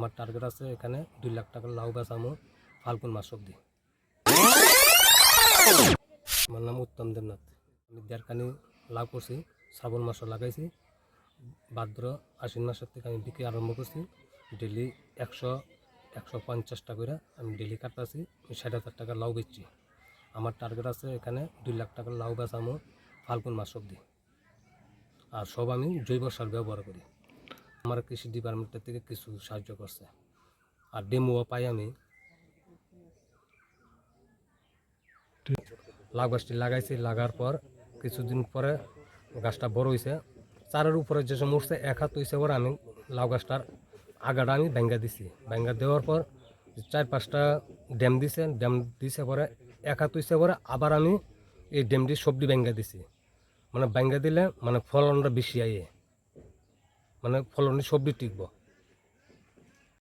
আমার টার্গেট আছে এখানে 2 লাখ টাকার লাউ বেচামো ফাল্গুন মাস অবধি। আমার নাম উত্তম দেবনাথ। আমি 1.5 কানি লাউ করছি, শ্রাবণ মাসও লাগাইছি, ভাদ্র আশ্বিন মাসের থেকে আমি বিক্রি আরম্ভ করছি। ডেলি 100-150 টাকা করে আমি ডেলি কাটতেছি। 60,000 টাকা লাউ বেচছি। আমার টার্গেট আছে এখানে 2 লাখ টাকার লাউ বেচামো ফাল্গুন মাস অবধি। আর সব আমি জৈব সার ব্যবহার করি। আমার কৃষি ডিপার্টমেন্টের থেকে কিছু সাহায্য করছে, আর ডেমোও পাই আমি। লাউ গাছটি লাগাইছি, লাগার পর কিছুদিন পরে গাছটা বড় হয়েছে, চারের উপরে যে সময় উঠছে 1 হাত হয়েছে পরে আমি লাউ গাছটার আগাটা আমি ভেঙ্গা দিছি। ভেঙ্গা দেওয়ার পর 4-5টা ড্যাম দিছে পরে 1 হাত হয়েছে পরে আবার আমি এই ড্যামটি সবটি ভেঙ্গা দিছি। মানে ভেঙ্গা দিলে মানে ফলনটা বেশি আইয়ে, মানে ফলনটি সবটি টিকবো।